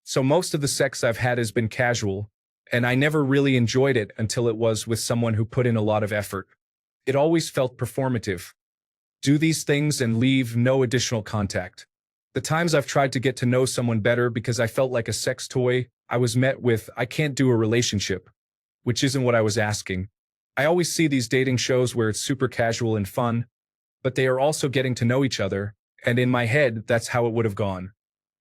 So most of the sex I've had has been casual, and I never really enjoyed it until it was with someone who put in a lot of effort. It always felt performative. Do these things and leave no additional contact. The times I've tried to get to know someone better because I felt like a sex toy, I was met with, I can't do a relationship, which isn't what I was asking. I always see these dating shows where it's super casual and fun, but they are also getting to know each other, and in my head, that's how it would have gone.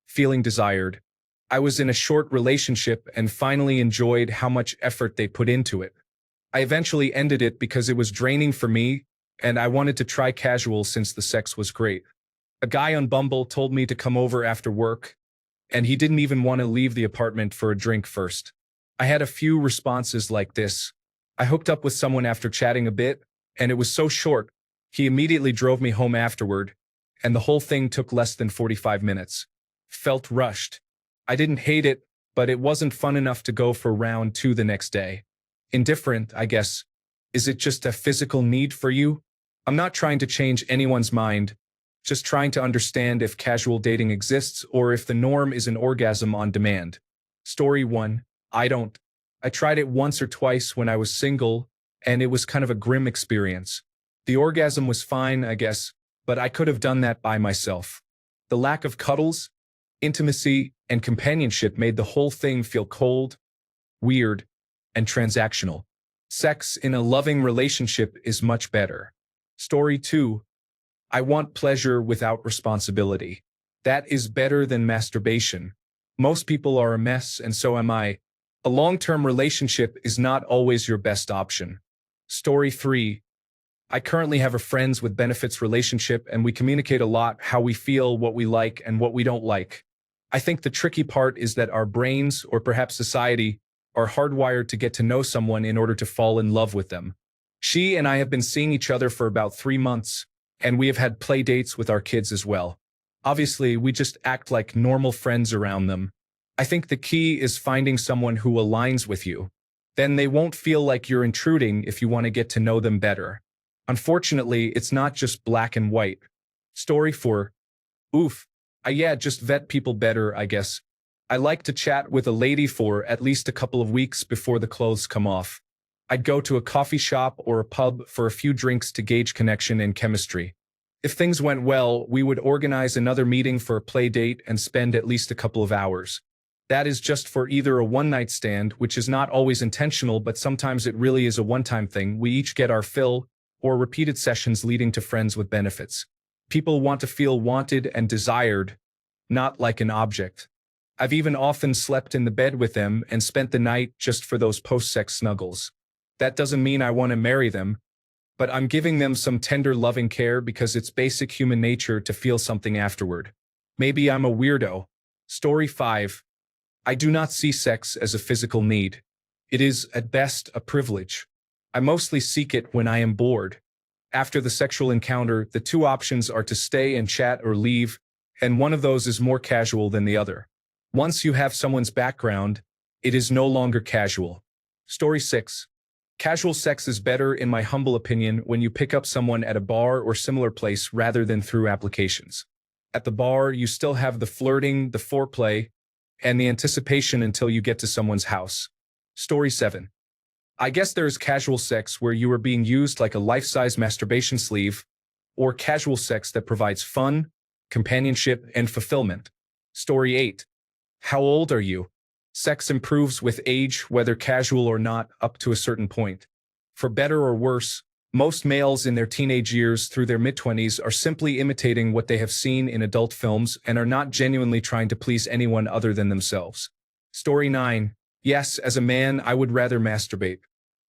Feeling desired. I was in a short relationship and finally enjoyed how much effort they put into it. I eventually ended it because it was draining for me, and I wanted to try casual since the sex was great. A guy on Bumble told me to come over after work, and he didn't even want to leave the apartment for a drink first. I had a few responses like this. I hooked up with someone after chatting a bit, and it was so short, he immediately drove me home afterward, and the whole thing took less than 45 minutes. Felt rushed. I didn't hate it, but it wasn't fun enough to go for round 2 the next day. Indifferent, I guess. Is it just a physical need for you? I'm not trying to change anyone's mind, just trying to understand if casual dating exists or if the norm is an orgasm on demand. Story 1. I don't. I tried it once or twice when I was single, and it was kind of a grim experience. The orgasm was fine, I guess, but I could have done that by myself. The lack of cuddles, intimacy, and companionship made the whole thing feel cold, weird, and transactional. Sex in a loving relationship is much better. Story 2. I want pleasure without responsibility. That is better than masturbation. Most people are a mess, and so am I. A long-term relationship is not always your best option. Story 3. I currently have a friends with benefits relationship, and we communicate a lot how we feel, what we like, and what we don't like. I think the tricky part is that our brains, or perhaps society, are hardwired to get to know someone in order to fall in love with them. She and I have been seeing each other for about 3 months, and we have had play dates with our kids as well. Obviously, we just act like normal friends around them. I think the key is finding someone who aligns with you. Then they won't feel like you're intruding if you want to get to know them better. Unfortunately, it's not just black and white. Story 4. Oof. Just vet people better, I guess. I like to chat with a lady for at least a couple of weeks before the clothes come off. I'd go to a coffee shop or a pub for a few drinks to gauge connection and chemistry. If things went well, we would organize another meeting for a play date and spend at least a couple of hours. That is just for either a one-night stand, which is not always intentional, but sometimes it really is a one-time thing. We each get our fill, or repeated sessions leading to friends with benefits. People want to feel wanted and desired, not like an object. I've even often slept in the bed with them and spent the night just for those post-sex snuggles. That doesn't mean I want to marry them, but I'm giving them some tender loving care because it's basic human nature to feel something afterward. Maybe I'm a weirdo. Story 5. I do not see sex as a physical need. It is, at best, a privilege. I mostly seek it when I am bored. After the sexual encounter, the two options are to stay and chat or leave, and one of those is more casual than the other. Once you have someone's background, it is no longer casual. Story 6. Casual sex is better, in my humble opinion, when you pick up someone at a bar or similar place rather than through applications. At the bar, you still have the flirting, the foreplay, and the anticipation until you get to someone's house. Story 7. I guess there's casual sex where you are being used like a life-size masturbation sleeve, or casual sex that provides fun, companionship, and fulfillment. Story 8. How old are you? Sex improves with age, whether casual or not, up to a certain point. For better or worse, most males in their teenage years through their mid-20s are simply imitating what they have seen in adult films and are not genuinely trying to please anyone other than themselves. Story 9. Yes, as a man, I would rather masturbate.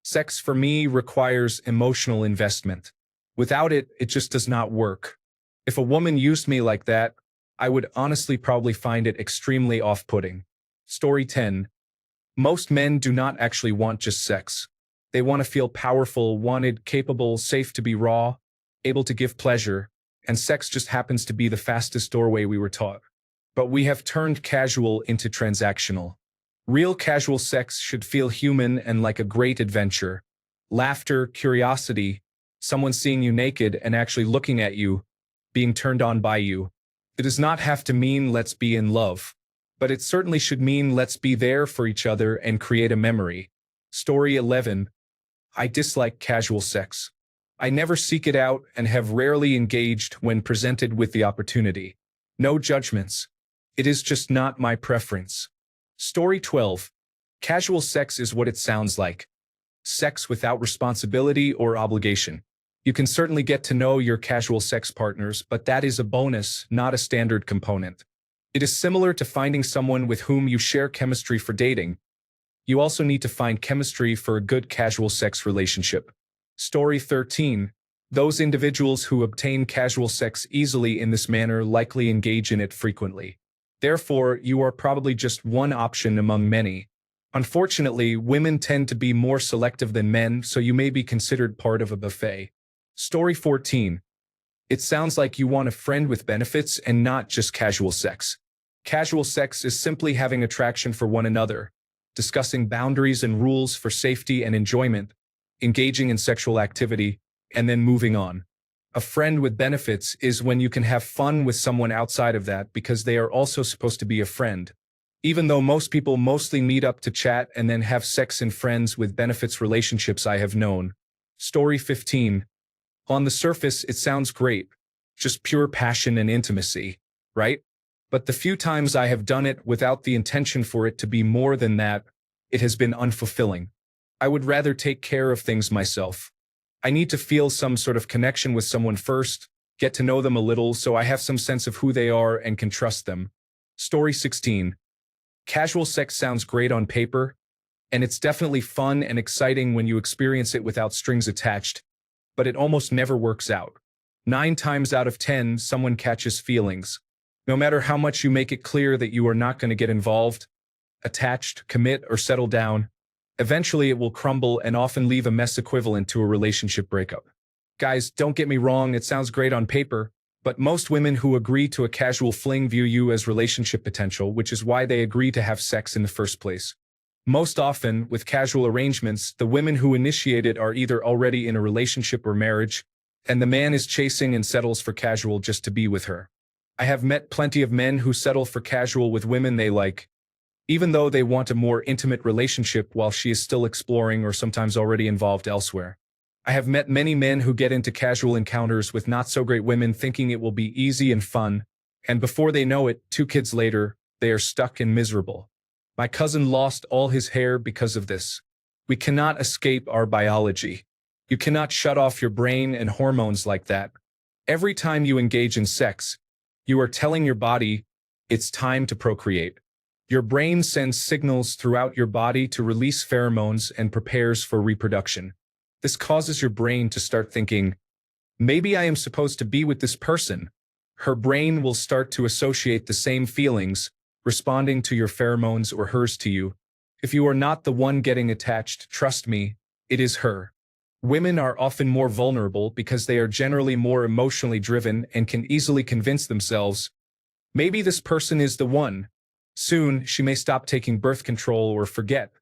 Sex for me requires emotional investment. Without it, it just does not work. If a woman used me like that, I would honestly probably find it extremely off-putting. Story 10. Most men do not actually want just sex. They want to feel powerful, wanted, capable, safe to be raw, able to give pleasure, and sex just happens to be the fastest doorway we were taught. But we have turned casual into transactional. Real casual sex should feel human and like a great adventure. Laughter, curiosity, someone seeing you naked and actually looking at you, being turned on by you. It does not have to mean let's be in love. but it certainly should mean let's be there for each other and create a memory. Story 11. I dislike casual sex. I never seek it out and have rarely engaged when presented with the opportunity. No judgments. It is just not my preference. Story 12. Casual sex is what it sounds like. Sex without responsibility or obligation. You can certainly get to know your casual sex partners, but that is a bonus, not a standard component. It is similar to finding someone with whom you share chemistry for dating. You also need to find chemistry for a good casual sex relationship. Story 13. Those individuals who obtain casual sex easily in this manner likely engage in it frequently. Therefore, you are probably just one option among many. Unfortunately, women tend to be more selective than men, so you may be considered part of a buffet. Story 14. It sounds like you want a friend with benefits and not just casual sex. Casual sex is simply having attraction for one another, discussing boundaries and rules for safety and enjoyment, engaging in sexual activity, and then moving on. A friend with benefits is when you can have fun with someone outside of that because they are also supposed to be a friend. Even though most people mostly meet up to chat and then have sex in friends with benefits relationships I have known. Story 15. On the surface, it sounds great. Just pure passion and intimacy, right? But the few times I have done it without the intention for it to be more than that, it has been unfulfilling. I would rather take care of things myself. I need to feel some sort of connection with someone first, get to know them a little so I have some sense of who they are and can trust them. Story 16. Casual sex sounds great on paper, and it's definitely fun and exciting when you experience it without strings attached, but it almost never works out. 9 times out of 10, someone catches feelings. No matter how much you make it clear that you are not going to get involved, attached, commit, or settle down, eventually it will crumble and often leave a mess equivalent to a relationship breakup. Guys, don't get me wrong, it sounds great on paper, but most women who agree to a casual fling view you as relationship potential, which is why they agree to have sex in the first place. Most often, with casual arrangements, the women who initiate it are either already in a relationship or marriage, and the man is chasing and settles for casual just to be with her. I have met plenty of men who settle for casual with women they like, even though they want a more intimate relationship while she is still exploring or sometimes already involved elsewhere. I have met many men who get into casual encounters with not-so-great women thinking it will be easy and fun, and before they know it, 2 kids later, they are stuck and miserable. My cousin lost all his hair because of this. We cannot escape our biology. You cannot shut off your brain and hormones like that. Every time you engage in sex, you are telling your body, it's time to procreate. Your brain sends signals throughout your body to release pheromones and prepares for reproduction. This causes your brain to start thinking, maybe I am supposed to be with this person. Her brain will start to associate the same feelings, responding to your pheromones or hers to you. If you are not the one getting attached, trust me, it is her. Women are often more vulnerable because they are generally more emotionally driven and can easily convince themselves, maybe this person is the one. Soon, she may stop taking birth control or forget.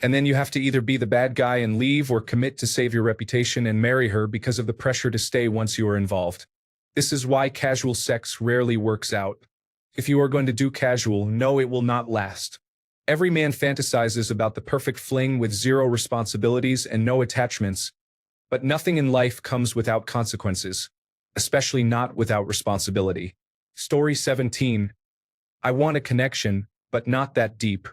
And then you have to either be the bad guy and leave or commit to save your reputation and marry her because of the pressure to stay once you are involved. This is why casual sex rarely works out. If you are going to do casual, know it will not last. Every man fantasizes about the perfect fling with 0 responsibilities and no attachments, but nothing in life comes without consequences, especially not without responsibility. Story 17. I want a connection, but not that deep.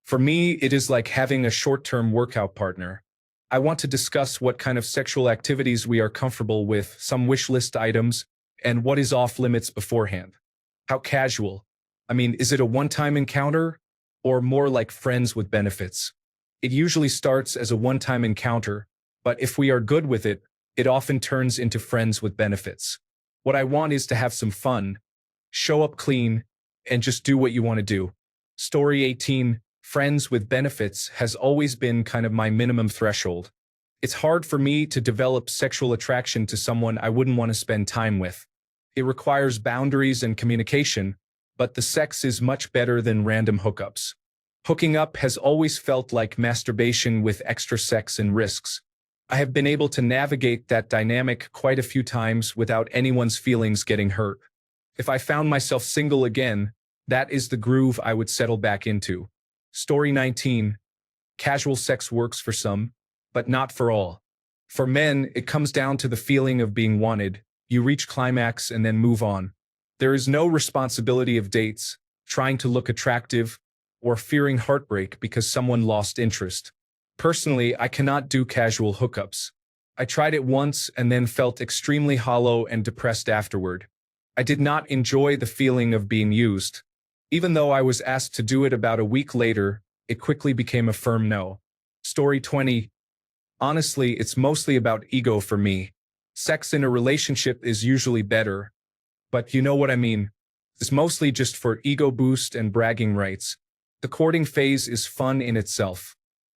For me, it is like having a short-term workout partner. I want to discuss what kind of sexual activities we are comfortable with, some wish list items, and what is off limits beforehand. How casual? I mean, is it a one-time encounter, or more like friends with benefits? It usually starts as a one-time encounter, but if we are good with it, it often turns into friends with benefits. What I want is to have some fun, show up clean, and just do what you want to do. Story 18. Friends with benefits has always been kind of my minimum threshold. It's hard for me to develop sexual attraction to someone I wouldn't want to spend time with. It requires boundaries and communication, but the sex is much better than random hookups. Hooking up has always felt like masturbation with extra sex and risks. I have been able to navigate that dynamic quite a few times without anyone's feelings getting hurt. If I found myself single again, That is the groove I would settle back into. Story 19. Casual sex works for some, but not for all. For men, it comes down to the feeling of being wanted. You reach climax and then move on. There is no responsibility of dates, trying to look attractive, or fearing heartbreak because someone lost interest. Personally, I cannot do casual hookups. I tried it once and then felt extremely hollow and depressed afterward. I did not enjoy the feeling of being used. Even though I was asked to do it about a week later, it quickly became a firm no. Story 20. Honestly, it's mostly about ego for me. Sex in a relationship is usually better, but you know what I mean. It's mostly just for ego boost and bragging rights. The courting phase is fun in itself.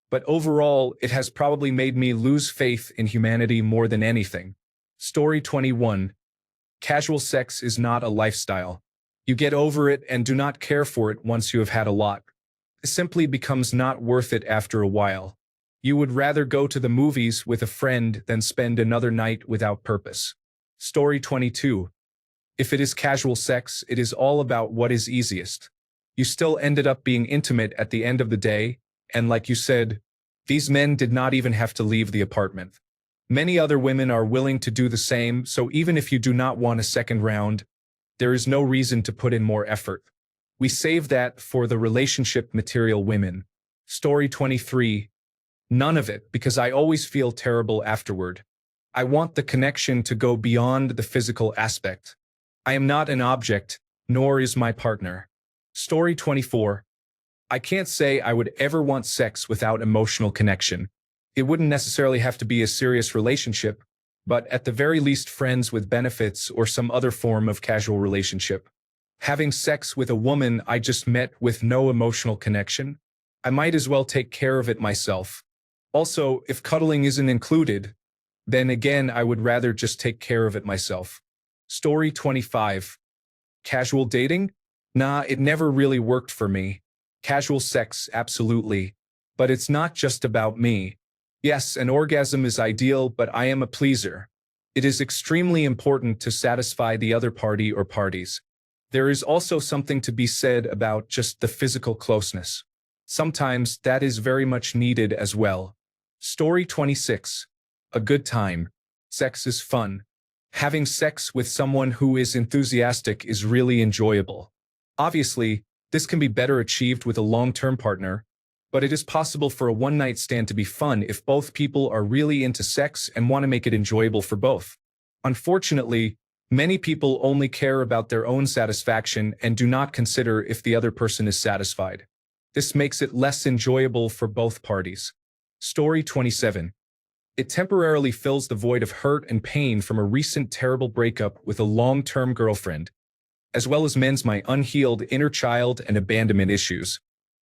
But overall, it has probably made me lose faith in humanity more than anything. Story 21. Casual sex is not a lifestyle. You get over it and do not care for it once you have had a lot. It simply becomes not worth it after a while. You would rather go to the movies with a friend than spend another night without purpose. Story 22. If it is casual sex, it is all about what is easiest. You still ended up being intimate at the end of the day, and like you said, these men did not even have to leave the apartment. Many other women are willing to do the same, so even if you do not want a second round, there is no reason to put in more effort. We save that for the relationship material women. Story 23. None of it, because I always feel terrible afterward. I want the connection to go beyond the physical aspect. I am not an object, nor is my partner. Story 24. I can't say I would ever want sex without emotional connection. It wouldn't necessarily have to be a serious relationship, but at the very least friends with benefits or some other form of casual relationship. Having sex with a woman I just met with no emotional connection, I might as well take care of it myself. Also, if cuddling isn't included, then again I would rather just take care of it myself. Story 25. Casual dating? Nah, it never really worked for me. Casual sex, absolutely. But it's not just about me. Yes, an orgasm is ideal, but I am a pleaser. It is extremely important to satisfy the other party or parties. There is also something to be said about just the physical closeness. Sometimes that is very much needed as well. Story 26. A good time. Sex is fun. Having sex with someone who is enthusiastic is really enjoyable. Obviously, this can be better achieved with a long-term partner, but it is possible for a one-night stand to be fun if both people are really into sex and want to make it enjoyable for both. Unfortunately, many people only care about their own satisfaction and do not consider if the other person is satisfied. This makes it less enjoyable for both parties. Story 27. It temporarily fills the void of hurt and pain from a recent terrible breakup with a long-term girlfriend, as well as mends my unhealed inner child and abandonment issues.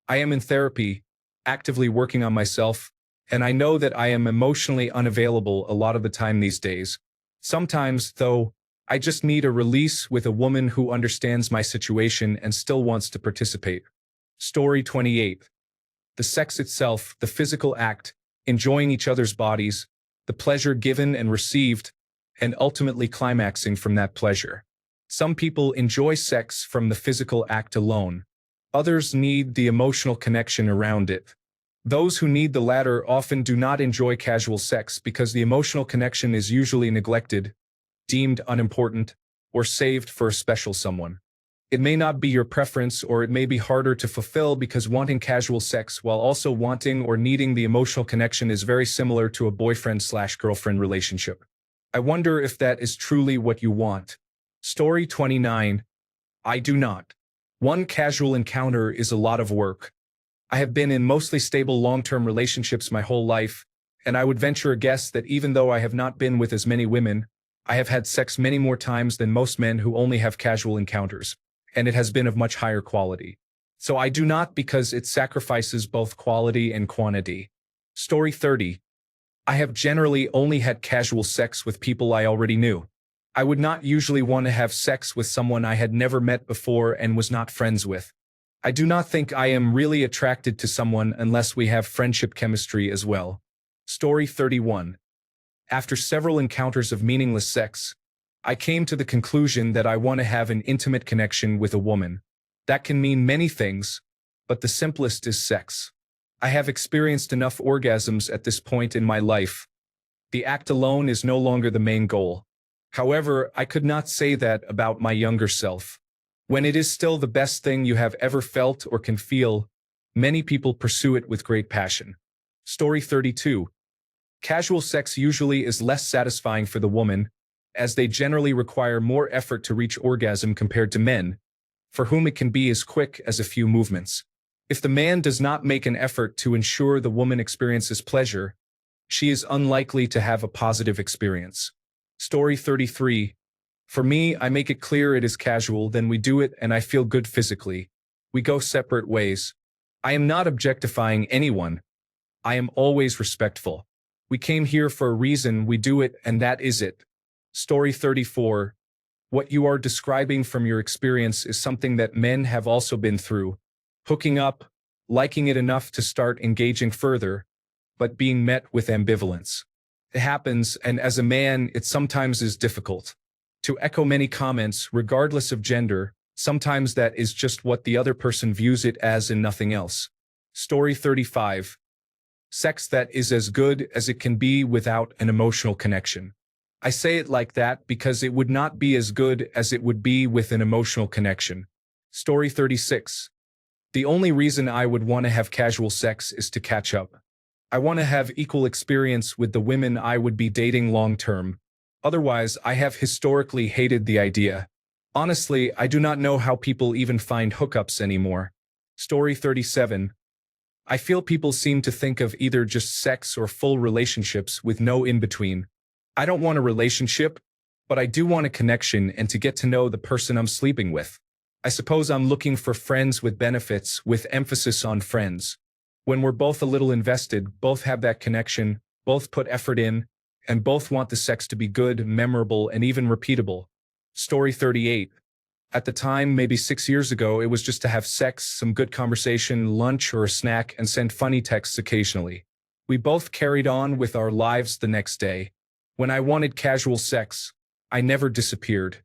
I am in therapy, actively working on myself, and I know that I am emotionally unavailable a lot of the time these days. Sometimes, though, I just need a release with a woman who understands my situation and still wants to participate. Story 28. The sex itself, the physical act, enjoying each other's bodies, the pleasure given and received, and ultimately climaxing from that pleasure. Some people enjoy sex from the physical act alone. Others need the emotional connection around it. Those who need the latter often do not enjoy casual sex because the emotional connection is usually neglected, deemed unimportant, or saved for a special someone. It may not be your preference, or it may be harder to fulfill because wanting casual sex while also wanting or needing the emotional connection is very similar to a boyfriend/girlfriend relationship. I wonder if that is truly what you want. Story 29. I do not. One casual encounter is a lot of work. I have been in mostly stable long-term relationships my whole life, and I would venture a guess that even though I have not been with as many women, I have had sex many more times than most men who only have casual encounters, and it has been of much higher quality. So I do not because it sacrifices both quality and quantity. Story 30. I have generally only had casual sex with people I already knew. I would not usually want to have sex with someone I had never met before and was not friends with. I do not think I am really attracted to someone unless we have friendship chemistry as well. Story 31. After several encounters of meaningless sex, I came to the conclusion that I want to have an intimate connection with a woman. That can mean many things, but the simplest is sex. I have experienced enough orgasms at this point in my life. The act alone is no longer the main goal. However, I could not say that about my younger self. When it is still the best thing you have ever felt or can feel, many people pursue it with great passion. Story 32. Casual sex usually is less satisfying for the woman, as they generally require more effort to reach orgasm compared to men, for whom it can be as quick as a few movements. If the man does not make an effort to ensure the woman experiences pleasure, she is unlikely to have a positive experience. Story 33. For me, I make it clear it is casual, then we do it and I feel good physically. We go separate ways. I am not objectifying anyone. I am always respectful. We came here for a reason, we do it, and that is it. Story 34. What you are describing from your experience is something that men have also been through. Hooking up, liking it enough to start engaging further, but being met with ambivalence. It happens, and as a man, it sometimes is difficult. To echo many comments, regardless of gender, sometimes that is just what the other person views it as and nothing else. Story 35. Sex that is as good as it can be without an emotional connection. I say it like that because it would not be as good as it would be with an emotional connection. Story 36. The only reason I would want to have casual sex is to catch up. I want to have equal experience with the women I would be dating long term. Otherwise, I have historically hated the idea. Honestly, I do not know how people even find hookups anymore. Story 37. I feel people seem to think of either just sex or full relationships with no in-between. I don't want a relationship, but I do want a connection and to get to know the person I'm sleeping with. I suppose I'm looking for friends with benefits, with emphasis on friends. When we're both a little invested, both have that connection, both put effort in, and both want the sex to be good, memorable, and even repeatable. Story 38. At the time, maybe 6 years ago, it was just to have sex, some good conversation, lunch or a snack, and send funny texts occasionally. We both carried on with our lives the next day. When I wanted casual sex, I never disappeared.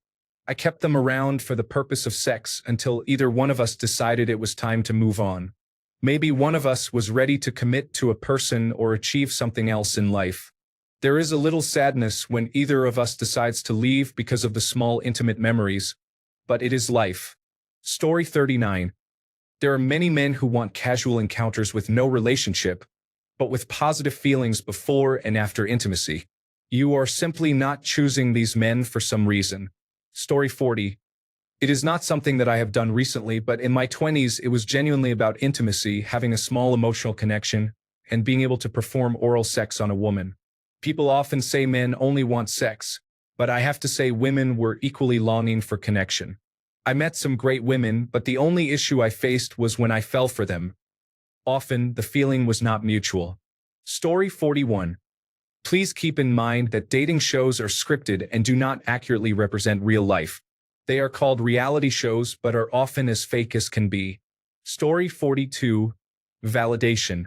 I kept them around for the purpose of sex until either one of us decided it was time to move on. Maybe one of us was ready to commit to a person or achieve something else in life. There is a little sadness when either of us decides to leave because of the small intimate memories, but it is life. Story 39. There are many men who want casual encounters with no relationship, but with positive feelings before and after intimacy. You are simply not choosing these men for some reason. Story 40. It is not something that I have done recently, but in my 20s it was genuinely about intimacy, having a small emotional connection, and being able to perform oral sex on a woman. People often say men only want sex, but I have to say women were equally longing for connection. I met some great women, but the only issue I faced was when I fell for them. Often, the feeling was not mutual. Story 41. Please keep in mind that dating shows are scripted and do not accurately represent real life. They are called reality shows but are often as fake as can be. Story 42. Validation.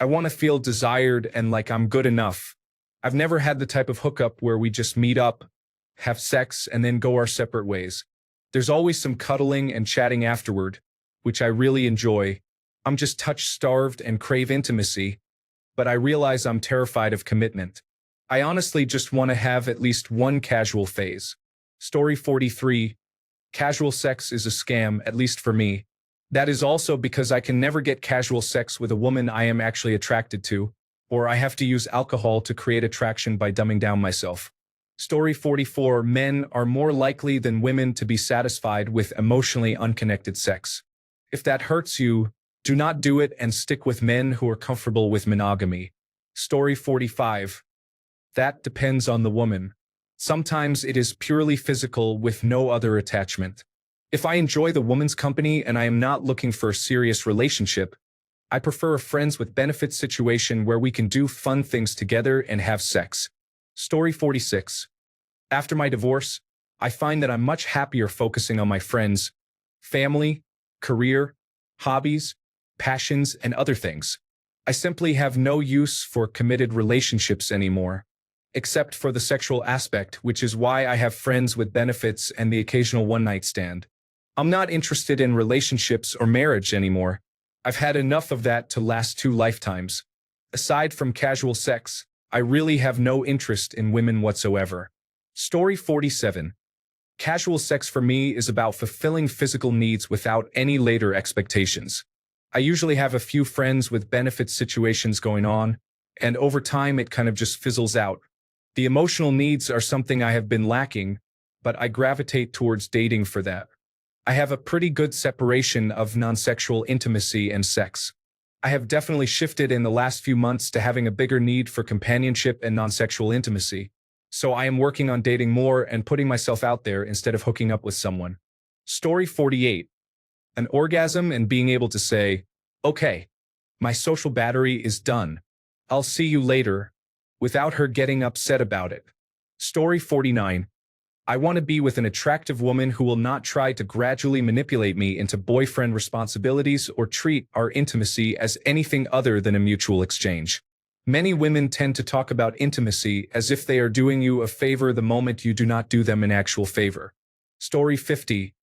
I want to feel desired and like I'm good enough. I've never had the type of hookup where we just meet up, have sex, and then go our separate ways. There's always some cuddling and chatting afterward, which I really enjoy. I'm just touch-starved and crave intimacy, but I realize I'm terrified of commitment. I honestly just want to have at least one casual phase. Story 43. Casual sex is a scam, at least for me. That is also because I can never get casual sex with a woman I am actually attracted to, or I have to use alcohol to create attraction by dumbing down myself. Story 44. Men are more likely than women to be satisfied with emotionally unconnected sex. If that hurts you, do not do it and stick with men who are comfortable with monogamy. Story 45. That depends on the woman. Sometimes it is purely physical with no other attachment. If I enjoy the woman's company and I am not looking for a serious relationship, I prefer a friends with benefits situation where we can do fun things together and have sex. Story 46. After my divorce, I find that I'm much happier focusing on my friends, family, career, hobbies, passions, and other things. I simply have no use for committed relationships anymore, except for the sexual aspect, which is why I have friends with benefits and the occasional one-night stand. I'm not interested in relationships or marriage anymore. I've had enough of that to last 2 lifetimes. Aside from casual sex, I really have no interest in women whatsoever. Story 47. Casual sex for me is about fulfilling physical needs without any later expectations. I usually have a few friends with benefit situations going on, and over time it kind of just fizzles out. The emotional needs are something I have been lacking, but I gravitate towards dating for that. I have a pretty good separation of non-sexual intimacy and sex. I have definitely shifted in the last few months to having a bigger need for companionship and non-sexual intimacy. So I am working on dating more and putting myself out there instead of hooking up with someone. Story 48. An orgasm and being able to say, okay, my social battery is done. I'll see you later, without her getting upset about it. Story 49. I want to be with an attractive woman who will not try to gradually manipulate me into boyfriend responsibilities or treat our intimacy as anything other than a mutual exchange. Many women tend to talk about intimacy as if they are doing you a favor the moment you do not do them an actual favor. Story 50.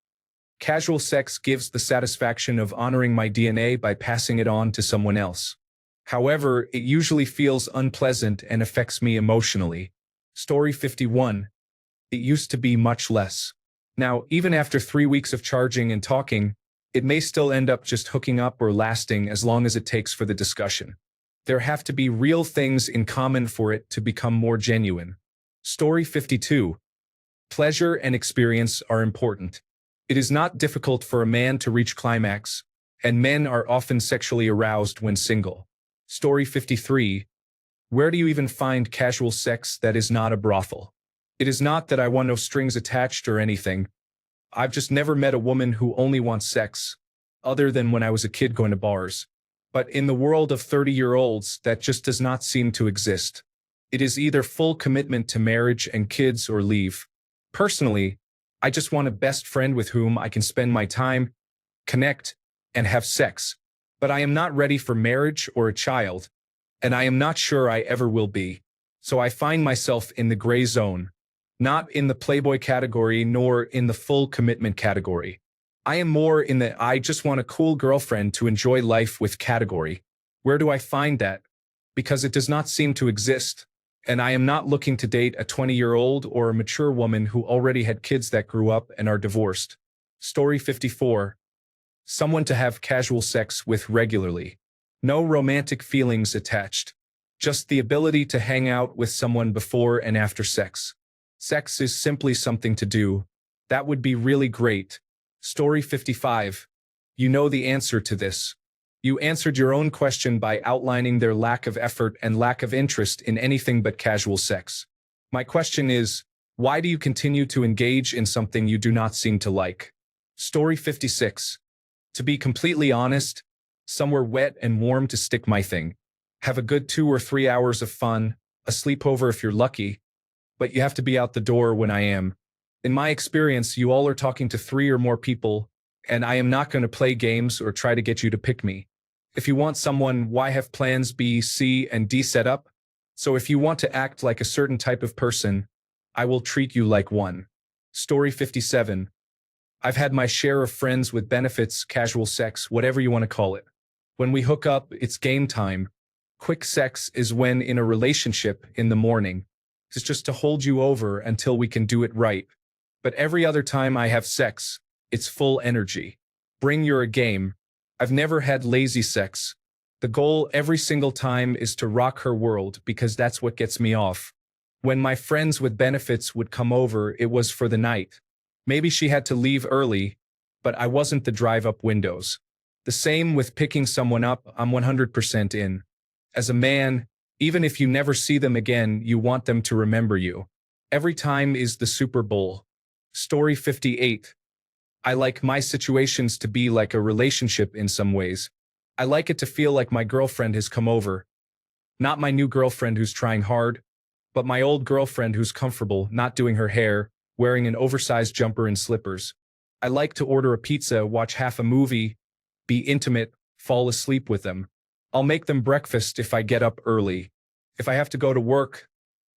Casual sex gives the satisfaction of honoring my DNA by passing it on to someone else. However, it usually feels unpleasant and affects me emotionally. Story 51. It used to be much less. Now, even after 3 weeks of charging and talking, it may still end up just hooking up or lasting as long as it takes for the discussion. There have to be real things in common for it to become more genuine. Story 52. Pleasure and experience are important. It is not difficult for a man to reach climax, and men are often sexually aroused when single. Story 53. Where do you even find casual sex that is not a brothel? It is not that I want no strings attached or anything. I've just never met a woman who only wants sex, other than when I was a kid going to bars. But in the world of 30-year-olds, that just does not seem to exist. It is either full commitment to marriage and kids or leave. Personally, I just want a best friend with whom I can spend my time, connect, and have sex. But I am not ready for marriage or a child, and I am not sure I ever will be. So I find myself in the gray zone, not in the playboy category nor in the full commitment category. I am more in the I just want a cool girlfriend to enjoy life with category. Where do I find that? Because it does not seem to exist. And I am not looking to date a 20-year-old or a mature woman who already had kids that grew up and are divorced. Story 54. Someone to have casual sex with regularly. No romantic feelings attached. Just the ability to hang out with someone before and after sex. Sex is simply something to do. That would be really great. Story 55. You know the answer to this. You answered your own question by outlining their lack of effort and lack of interest in anything but casual sex. My question is, why do you continue to engage in something you do not seem to like? Story 56. To be completely honest, somewhere wet and warm to stick my thing. Have a good 2 or 3 hours of fun, a sleepover if you're lucky, but you have to be out the door when I am. In my experience, you all are talking to 3 or more people, and I am not going to play games or try to get you to pick me. If you want someone, why have plans B, C, and D set up? So if you want to act like a certain type of person, I will treat you like one. Story 57. I've had my share of friends with benefits, casual sex, whatever you want to call it. When we hook up, it's game time. Quick sex is when in a relationship in the morning. It's just to hold you over until we can do it right. But every other time I have sex, it's full energy. Bring your A game. I've never had lazy sex. The goal every single time is to rock her world because that's what gets me off. When my friends with benefits would come over, it was for the night. Maybe she had to leave early, but I wasn't the drive-up windows. The same with picking someone up, I'm 100% in. As a man, even if you never see them again, you want them to remember you. Every time is the Super Bowl. Story 58. I like my situations to be like a relationship in some ways. I like it to feel like my girlfriend has come over. Not my new girlfriend who's trying hard, but my old girlfriend who's comfortable, not doing her hair, wearing an oversized jumper and slippers. I like to order a pizza, watch half a movie, be intimate, fall asleep with them. I'll make them breakfast if I get up early. If I have to go to work,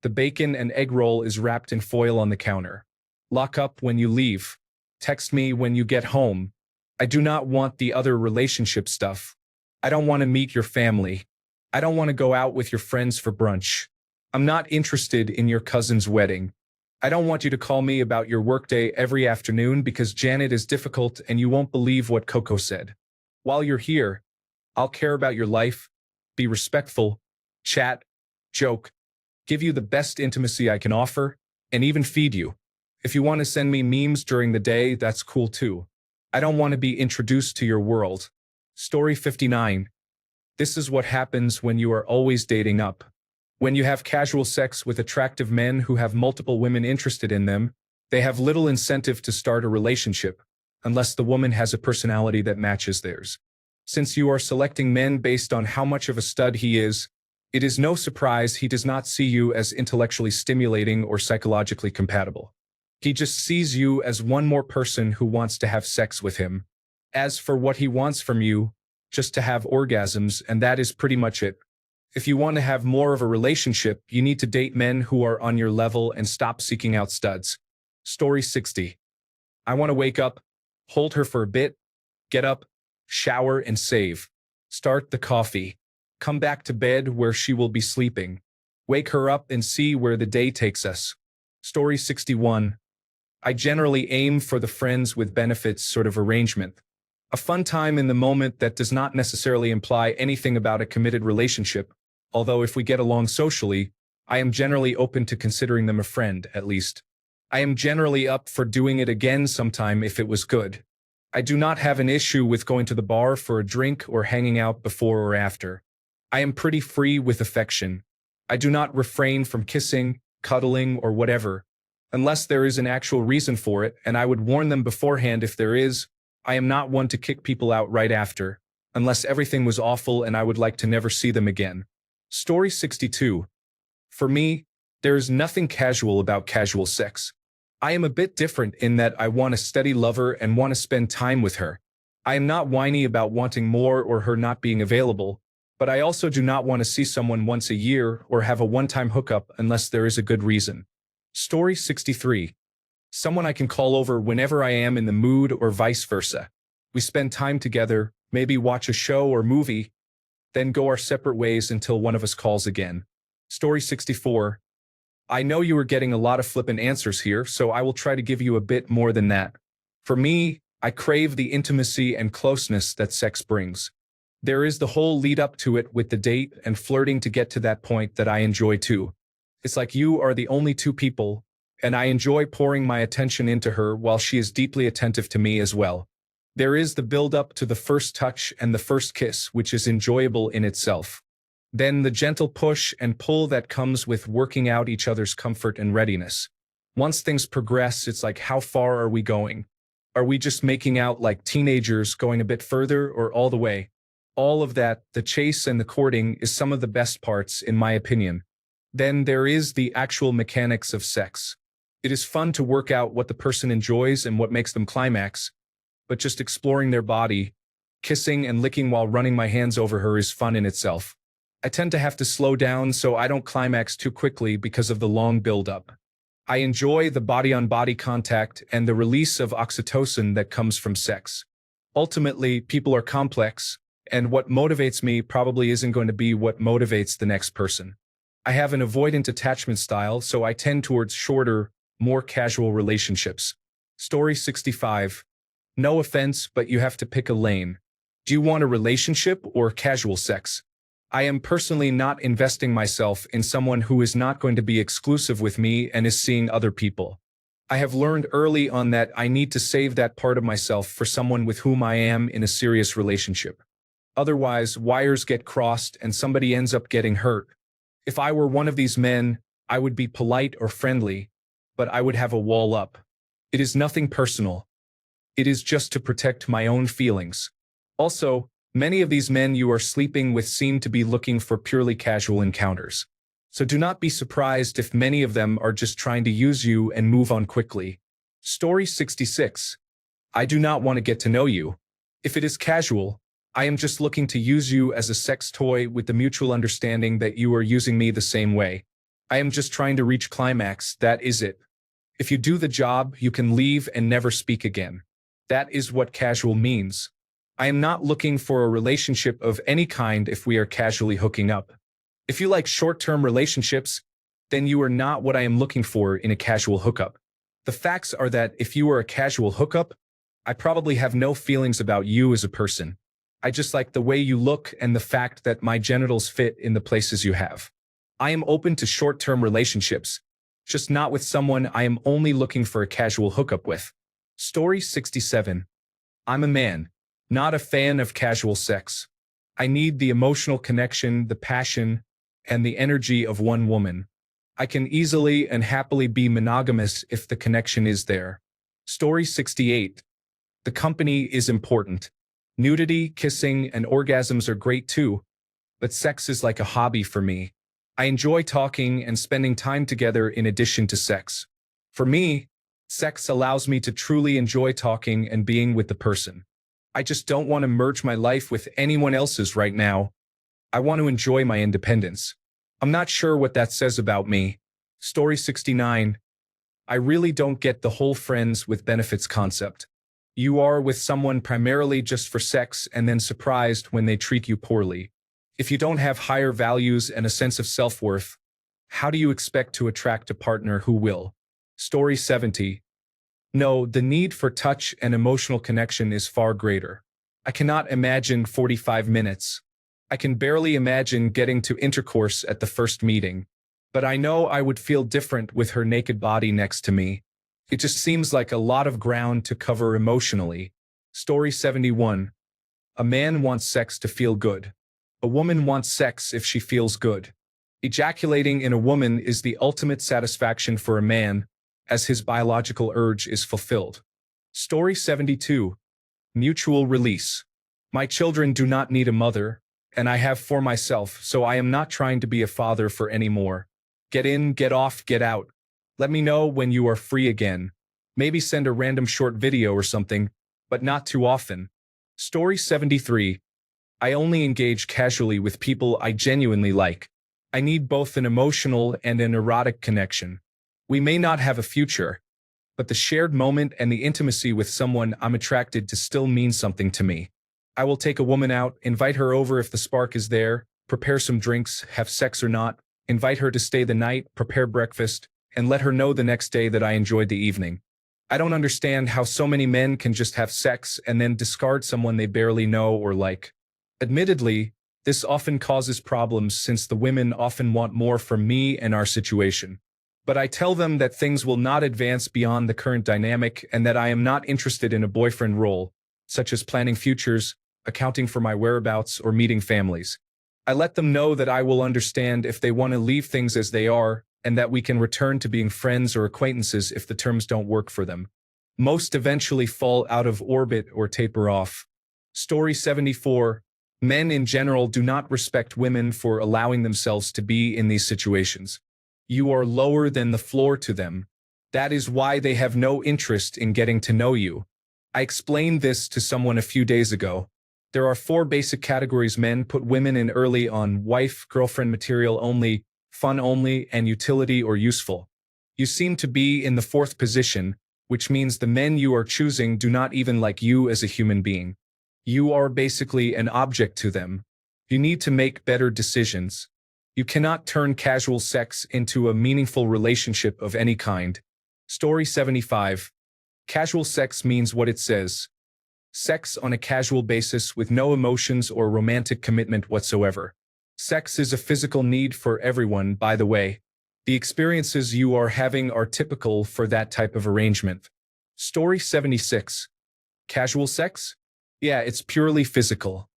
the bacon and egg roll is wrapped in foil on the counter. Lock up when you leave. Text me when you get home. I do not want the other relationship stuff. I don't want to meet your family. I don't want to go out with your friends for brunch. I'm not interested in your cousin's wedding. I don't want you to call me about your workday every afternoon because Janet is difficult and you won't believe what Coco said. While you're here, I'll care about your life, be respectful, chat, joke, give you the best intimacy I can offer, and even feed you. If you want to send me memes during the day, that's cool too. I don't want to be introduced to your world. Story 59. This is what happens when you are always dating up. When you have casual sex with attractive men who have multiple women interested in them, they have little incentive to start a relationship, unless the woman has a personality that matches theirs. Since you are selecting men based on how much of a stud he is, it is no surprise he does not see you as intellectually stimulating or psychologically compatible. He just sees you as one more person who wants to have sex with him. As for what he wants from you, just to have orgasms, and that is pretty much it. If you want to have more of a relationship, you need to date men who are on your level and stop seeking out studs. Story 60. I want to wake up, hold her for a bit, get up, shower and save. Start the coffee. Come back to bed where she will be sleeping. Wake her up and see where the day takes us. Story 61. I generally aim for the friends with benefits sort of arrangement. A fun time in the moment that does not necessarily imply anything about a committed relationship, although if we get along socially, I am generally open to considering them a friend, at least. I am generally up for doing it again sometime if it was good. I do not have an issue with going to the bar for a drink or hanging out before or after. I am pretty free with affection. I do not refrain from kissing, cuddling, or whatever, unless there is an actual reason for it, and I would warn them beforehand if there is. I am not one to kick people out right after, unless everything was awful and I would like to never see them again. Story 62. For me, there is nothing casual about casual sex. I am a bit different in that I want a steady lover and want to spend time with her. I am not whiny about wanting more or her not being available, but I also do not want to see someone once a year or have a one-time hookup unless there is a good reason. Story 63. Someone I can call over whenever I am in the mood or vice versa. We spend time together, maybe watch a show or movie, then go our separate ways until one of us calls again. Story 64. I know you are getting a lot of flippant answers here, so I will try to give you a bit more than that. For me, I crave the intimacy and closeness that sex brings. There is the whole lead up to it with the date and flirting to get to that point that I enjoy too. It's like you are the only two people, and I enjoy pouring my attention into her while she is deeply attentive to me as well. There is the build-up to the first touch and the first kiss, which is enjoyable in itself. Then the gentle push and pull that comes with working out each other's comfort and readiness. Once things progress, it's like, how far are we going? Are we just making out like teenagers, going a bit further or all the way? All of that, the chase and the courting, is some of the best parts, in my opinion. Then there is the actual mechanics of sex. It is fun to work out what the person enjoys and what makes them climax, but just exploring their body, kissing and licking while running my hands over her is fun in itself. I tend to have to slow down so I don't climax too quickly because of the long build-up. I enjoy the body-on-body contact and the release of oxytocin that comes from sex. Ultimately, people are complex, and what motivates me probably isn't going to be what motivates the next person. I have an avoidant attachment style, so I tend towards shorter, more casual relationships. Story 65. No offense, but you have to pick a lane. Do you want a relationship or casual sex? I am personally not investing myself in someone who is not going to be exclusive with me and is seeing other people. I have learned early on that I need to save that part of myself for someone with whom I am in a serious relationship. Otherwise, wires get crossed and somebody ends up getting hurt. If I were one of these men, I would be polite or friendly, but I would have a wall up. It is nothing personal. It is just to protect my own feelings. Also, many of these men you are sleeping with seem to be looking for purely casual encounters. So do not be surprised if many of them are just trying to use you and move on quickly. Story 66. I do not want to get to know you. If it is casual, I am just looking to use you as a sex toy with the mutual understanding that you are using me the same way. I am just trying to reach climax, that is it. If you do the job, you can leave and never speak again. That is what casual means. I am not looking for a relationship of any kind if we are casually hooking up. If you like short-term relationships, then you are not what I am looking for in a casual hookup. The facts are that if you are a casual hookup, I probably have no feelings about you as a person. I just like the way you look and the fact that my genitals fit in the places you have. I am open to short-term relationships, just not with someone I am only looking for a casual hookup with. Story 67. I'm a man, not a fan of casual sex. I need the emotional connection, the passion, and the energy of one woman. I can easily and happily be monogamous if the connection is there. Story 68. The company is important. Nudity, kissing, and orgasms are great too, but sex is like a hobby for me. I enjoy talking and spending time together in addition to sex. For me, sex allows me to truly enjoy talking and being with the person. I just don't want to merge my life with anyone else's right now. I want to enjoy my independence. I'm not sure what that says about me. Story 69. I really don't get the whole friends with benefits concept. You are with someone primarily just for sex and then surprised when they treat you poorly. If you don't have higher values and a sense of self-worth, how do you expect to attract a partner who will? Story 70. No, the need for touch and emotional connection is far greater. I cannot imagine 45 minutes. I can barely imagine getting to intercourse at the first meeting. But I know I would feel different with her naked body next to me. It just seems like a lot of ground to cover emotionally. Story 71. A man wants sex to feel good. A woman wants sex if she feels good. Ejaculating in a woman is the ultimate satisfaction for a man, as his biological urge is fulfilled. Story 72. Mutual release. My children do not need a mother, and I have for myself, so I am not trying to be a father for any more. Get in, get off, get out. Let me know when you are free again. Maybe send a random short video or something, but not too often. Story 73. I only engage casually with people I genuinely like. I need both an emotional and an erotic connection. We may not have a future, but the shared moment and the intimacy with someone I'm attracted to still means something to me. I will take a woman out, invite her over if the spark is there, prepare some drinks, have sex or not, invite her to stay the night, prepare breakfast, and let her know the next day that I enjoyed the evening. I don't understand how so many men can just have sex and then discard someone they barely know or like. Admittedly, this often causes problems since the women often want more from me and our situation. But I tell them that things will not advance beyond the current dynamic and that I am not interested in a boyfriend role, such as planning futures, accounting for my whereabouts, or meeting families. I let them know that I will understand if they want to leave things as they are, and that we can return to being friends or acquaintances if the terms don't work for them. Most eventually fall out of orbit or taper off. Story 74. Men in general do not respect women for allowing themselves to be in these situations. You are lower than the floor to them. That is why they have no interest in getting to know you. I explained this to someone a few days ago. There are 4 basic categories men put women in early on: wife, girlfriend material only, fun only, and utility or useful. You seem to be in the 4th position, which means the men you are choosing do not even like you as a human being. You are basically an object to them. You need to make better decisions. You cannot turn casual sex into a meaningful relationship of any kind. Story 75. Casual sex means what it says. Sex on a casual basis with no emotions or romantic commitment whatsoever. Sex is a physical need for everyone, by the way. The experiences you are having are typical for that type of arrangement. Story 76. Casual sex? Yeah, it's purely physical.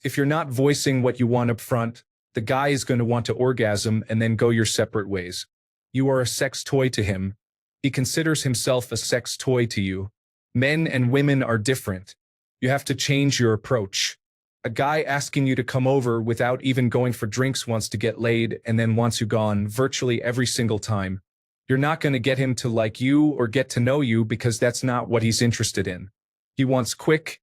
If you're not voicing what you want up front, the guy is going to want to orgasm and then go your separate ways. You are a sex toy to him. He considers himself a sex toy to you. Men and women are different. You have to change your approach. A guy asking you to come over without even going for drinks wants to get laid and then wants you gone virtually every single time. You're not going to get him to like you or get to know you because that's not what he's interested in. He wants quick,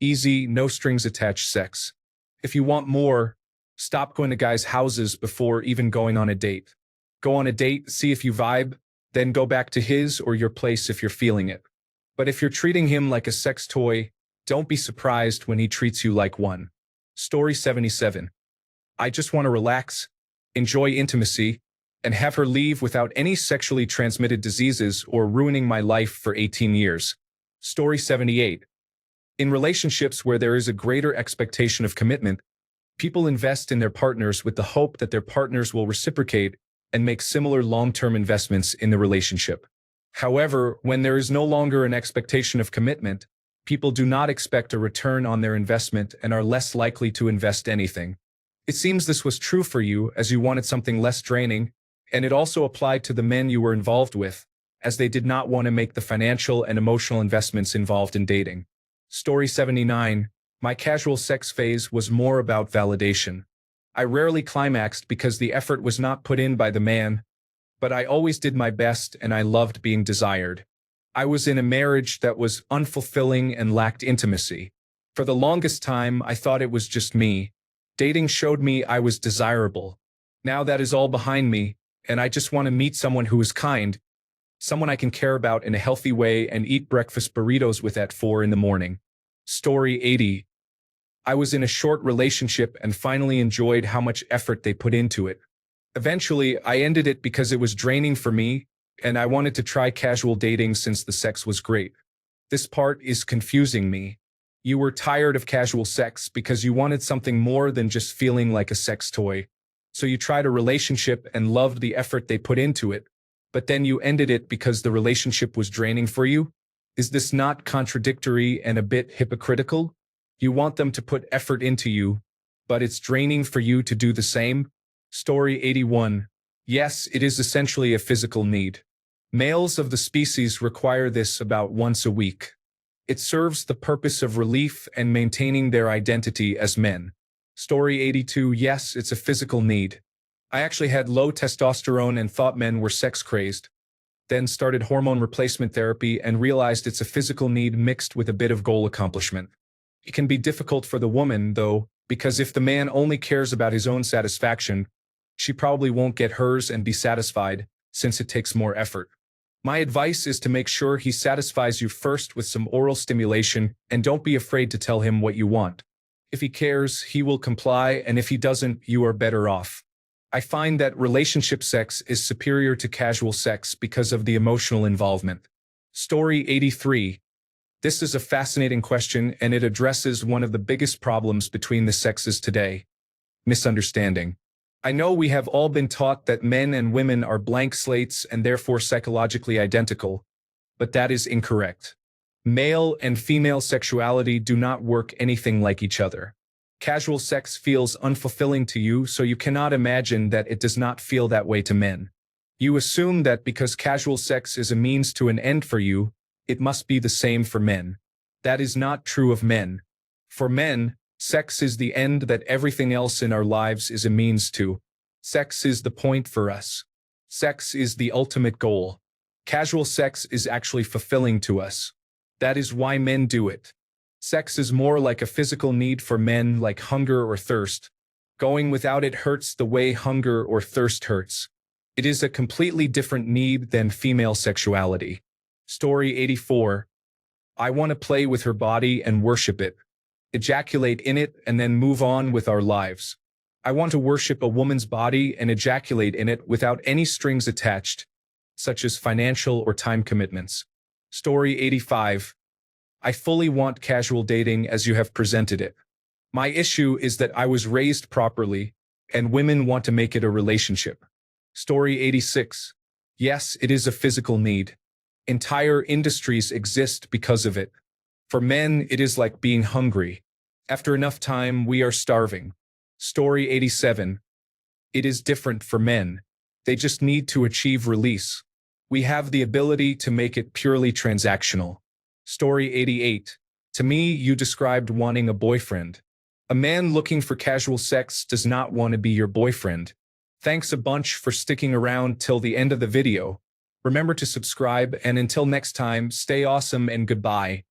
easy, no strings attached sex. If you want more, stop going to guys' houses before even going on a date. Go on a date, see if you vibe, Then go back to his or your place if you're feeling it. But if you're treating him like a sex toy, don't be surprised when he treats you like one. Story 77. I just want to relax, enjoy intimacy, and have her leave without any sexually transmitted diseases or ruining my life for 18 years. Story 78. In relationships where there is a greater expectation of commitment, people invest in their partners with the hope that their partners will reciprocate and make similar long-term investments in the relationship. However, when there is no longer an expectation of commitment, people do not expect a return on their investment and are less likely to invest anything. It seems this was true for you as you wanted something less draining, and it also applied to the men you were involved with, as they did not want to make the financial and emotional investments involved in dating. Story 79. My casual sex phase was more about validation. I rarely climaxed because the effort was not put in by the man, but I always did my best and I loved being desired. I was in a marriage that was unfulfilling and lacked intimacy. For the longest time, I thought it was just me. Dating showed me I was desirable. Now that is all behind me, and I just want to meet someone who is kind, someone I can care about in a healthy way and eat breakfast burritos with at 4 in the morning. Story 80. I was in a short relationship and finally enjoyed how much effort they put into it. Eventually, I ended it because it was draining for me, and I wanted to try casual dating since the sex was great. This part is confusing me. You were tired of casual sex because you wanted something more than just feeling like a sex toy. So you tried a relationship and loved the effort they put into it, but then you ended it because the relationship was draining for you? Is this not contradictory and a bit hypocritical? You want them to put effort into you, but it's draining for you to do the same? Story 81. Yes, it is essentially a physical need. Males of the species require this about once a week. It serves the purpose of relief and maintaining their identity as men. Story 82. Yes, it's a physical need. I actually had low testosterone and thought men were sex crazed. Then started hormone replacement therapy and realized it's a physical need mixed with a bit of goal accomplishment. It can be difficult for the woman, though, because if the man only cares about his own satisfaction, she probably won't get hers and be satisfied, since it takes more effort. My advice is to make sure he satisfies you first with some oral stimulation and don't be afraid to tell him what you want. If he cares, he will comply, and if he doesn't, you are better off. I find that relationship sex is superior to casual sex because of the emotional involvement. Story 83. This is a fascinating question, and it addresses one of the biggest problems between the sexes today: misunderstanding. I know we have all been taught that men and women are blank slates and therefore psychologically identical, but that is incorrect. Male and female sexuality do not work anything like each other. Casual sex feels unfulfilling to you, so you cannot imagine that it does not feel that way to men. You assume that because casual sex is a means to an end for you, it must be the same for men. That is not true of men. For men, sex is the end that everything else in our lives is a means to. Sex is the point for us. Sex is the ultimate goal. Casual sex is actually fulfilling to us. That is why men do it. Sex is more like a physical need for men, like hunger or thirst. Going without it hurts the way hunger or thirst hurts. It is a completely different need than female sexuality. Story 84. I want to play with her body and worship it. Ejaculate in it and then move on with our lives. I want to worship a woman's body and ejaculate in it without any strings attached, such as financial or time commitments. Story 85. I fully want casual dating as you have presented it. My issue is that I was raised properly, and women want to make it a relationship. Story 86. Yes, it is a physical need. Entire industries exist because of it. For men, it is like being hungry. After enough time, we are starving. Story 87. It is different for men. They just need to achieve release. We have the ability to make it purely transactional. Story 88. To me, you described wanting a boyfriend. A man looking for casual sex does not want to be your boyfriend. Thanks a bunch for sticking around till the end of the video. Remember to subscribe, and until next time, stay awesome and goodbye.